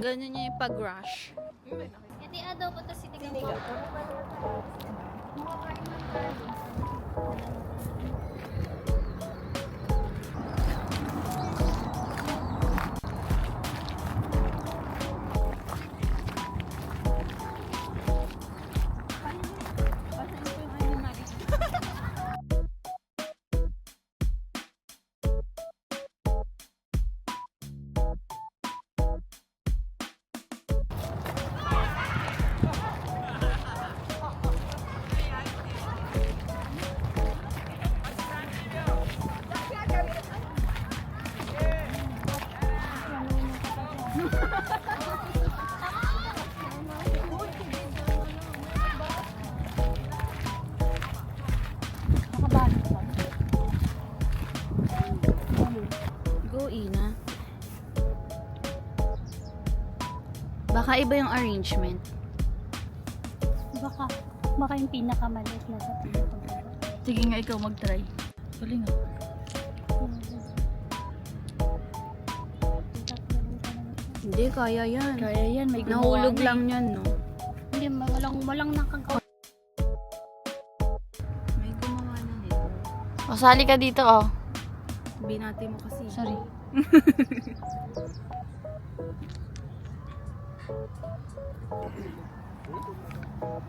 Ganyan niya yung pag-rush. Iti adobo to si Tigang po. Go, Ina. Baka iba yung arrangement. Baka yung pinakamaliit na sa pinakamaliit. Sige nga, ikaw mag-try. Tuloy nga. Hindi, kaya yan. Kaya yan, may gumawa Nahulog na lang yan, no? Hindi, walang nakagawa. May gumawa na nito. O, sali ka dito, oh. Binati mo kasi. Sorry.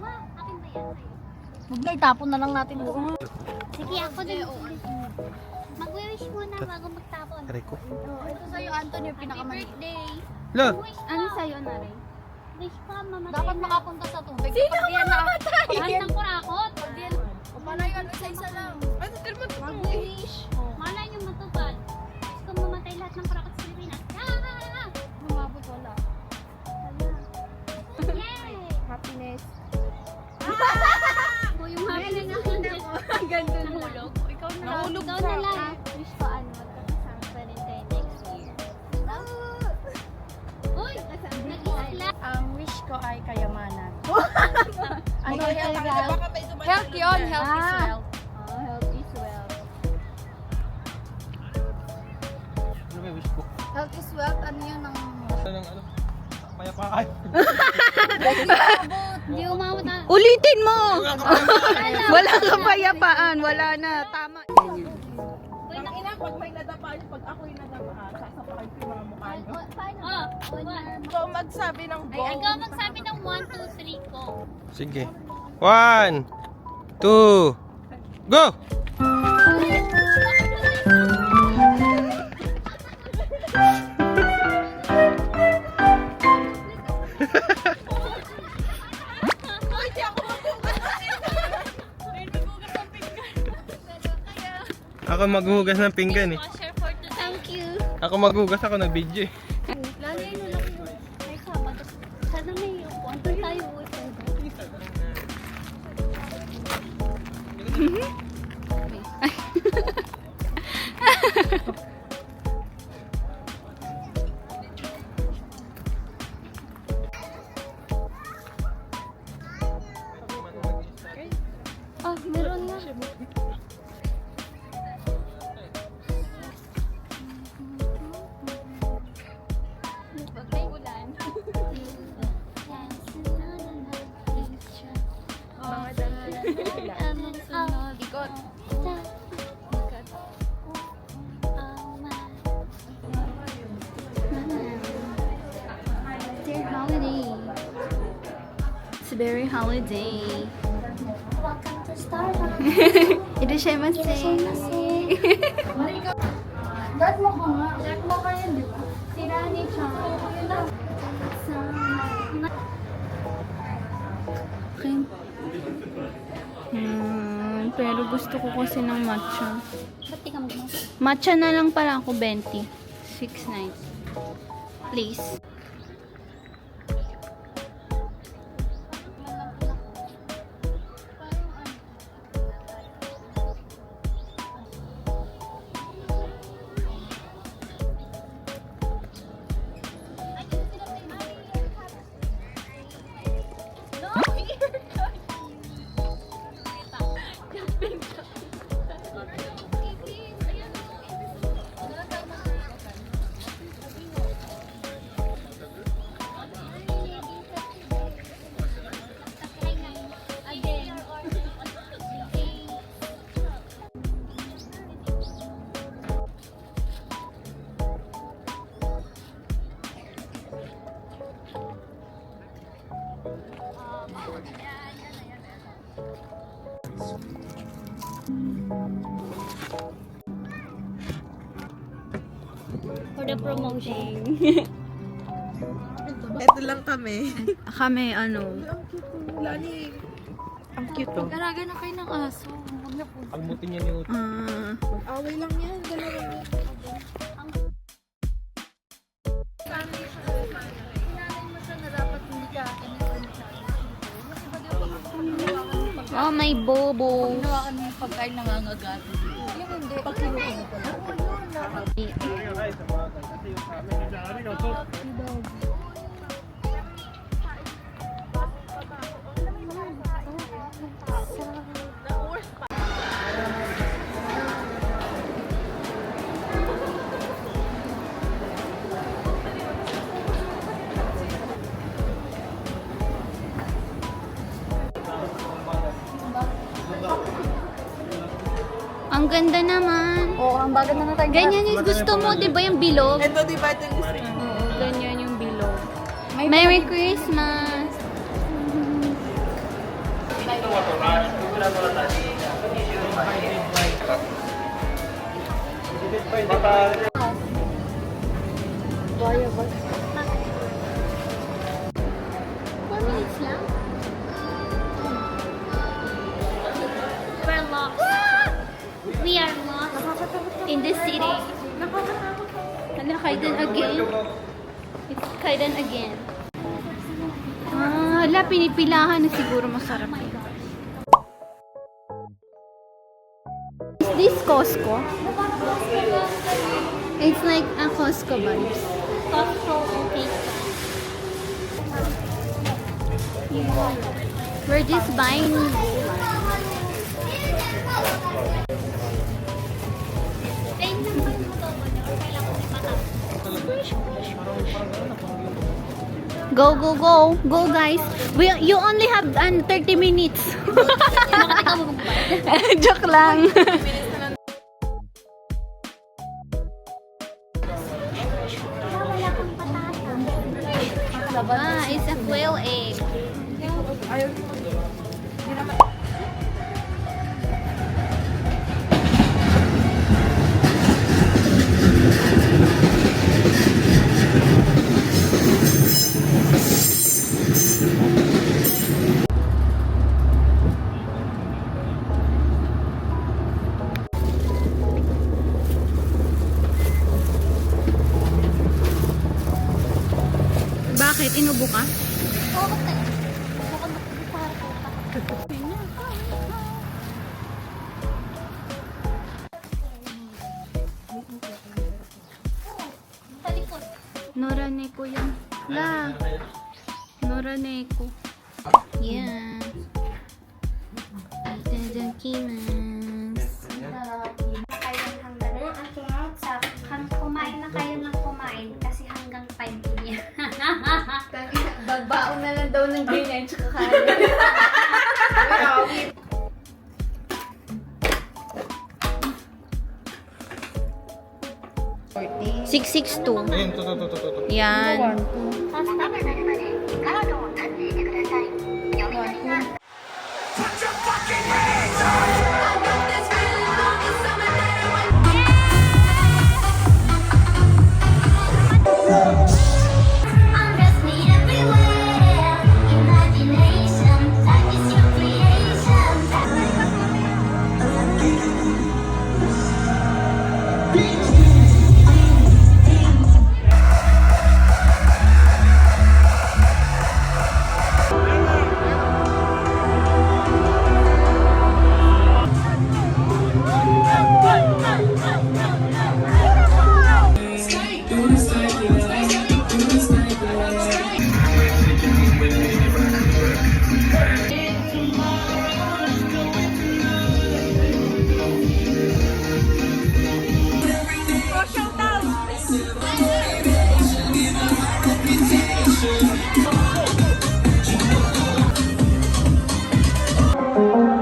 Ma, akin ba yan? Huwag na, itapon na lang natin. Sige, ako din. Mag-wish muna bago magtapon. Rico. Ito sa'yo, Anthony, yung pinakamaliit. Happy birthday! Lo! Ano sa'yo, Nare? Wish ka, mamatay Dapat na. makapunta sa tubig. Sino mamatay? Kahit ng kurakot. Malay ka sa isa lang. Ay, Mag-wish. Malay nyo matupad. Wish ko mamatay lahat ng kurakot sa Pilipinas. Lumabot wala. Yay! Happiness. O, yung happy na Ang ganda na. nahulog. Ikaw na. Nahulog Ikaw na lang. Wish ko magkakasama pa rin tayo next year. Uy! Nag-isla. Ang wish ko ay kayamanan. Ano Health yun. Health is wealth. Oh, health is wealth. Ano may wish ko? Health is wealth. Ano yun ang... Ano? Mayapaan. Hindi umabot na. Ulitin mo! Walang kapayapaan. Wala na. Tama. Ang ina, pag may nadapaan, pag ako'y nadapaan, sasapakin ko yung mga mukha nyo. Oh, Ikaw magsabi ng ay, bong. ikaw magsabi ng 1, 2, 3 ko. Sige. 1, 2, go! Ako maghugas ng pinggan eh. Washer for today. Thank you. Ako maghugas, ako nag-video eh. Lalay na lang yun. Ay, kabat. Sana may upuan doon tayo. Ah, meron na. Pag may ulan. Mga dami. Ikot. Dear holiday. It's a very holiday. Welcome to Starbucks. Irashimasu. Dad mo ka nga. Dad mo ka yan, di ba? Si Rani Chan. Okay. Pero gusto ko kasi ng matcha. Ba't di ka mag-mas? Matcha na lang pala ako, 20. 6.9. Please. For the promotion. Ito lang kami. Kami, ano, Lani. Ang cute to. garaga na kayo ng aso. Huwag na po. Pagmutin niya ni Uto. Away lang yan. Dalawa lang. Oh, may bobo. Hinawakan mo yung pagkain nangangagat. Yung hindi. Pag kinukuha ko lang. Ang ganda naman. Oo, ang bagal na tayo. Ganyan yung gusto mo, di ba yung bilog? Ito, di ba ito yung Oo, ganyan yung bilog. Merry Christmas! Baya ba? 4 minutes lang? We're lost. We are lost In the city. Ano, Kaidan again? It's Kaidan again. Ah, hala, pinipilahan na siguro masarap. Is this Costco? It's like a Costco vibes. Costco, okay. We're just buying. Go, go, go. Go, guys. You only have 30 minutes. Joke lang. It's a quail egg. Bakit? Inubo ka? Nora Neko yan. La. Nora Neko. Yeah. Itadakimasu. Kayo ng hanggang kumain na kayo ng kumain kasi hanggang 5 niya. Bagbaon na lang daw ng ganyan tsaka kaya. 662. Ayun, to. Yan. I'm just need everywhere. Imagination, life is your creation.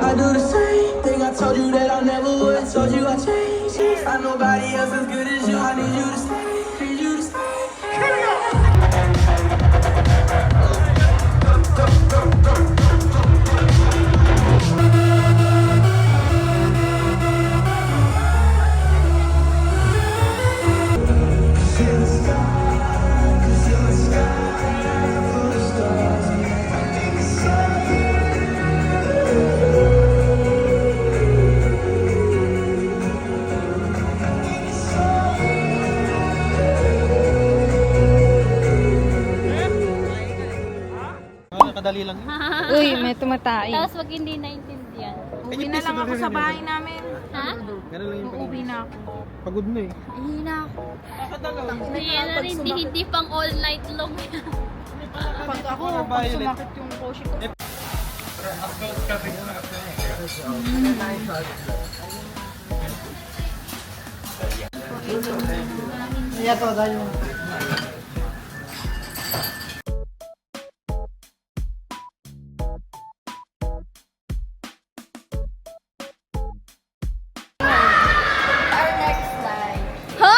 I do the same thing. I told you that I never would. Told you I changed. I'm nobody else as good as you. I need you to stay. Need you to stay. Here we go. Uy, may tumatay. Tapos wag hindi naintindihan. Uwi na lang ako sa bahay namin. Ha? Ganun lang yung Uuwi na ako. pagod na eh. Hihina ako. Kakadalaw. Hindi pang all night long. Pag ako, Para pag violet. sumakit yung koshi ko. Ha?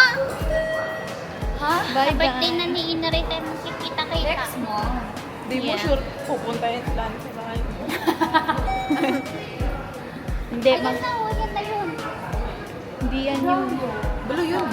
Ha? Bye, Birthday bye. na ni Ina rin tayo magkikita-kita. Next mo. Di mo Yeah. sure pupunta yung plan sa bahay mo. Hindi, Ayun na, wala na yun. hindi yan yun. Balo yun.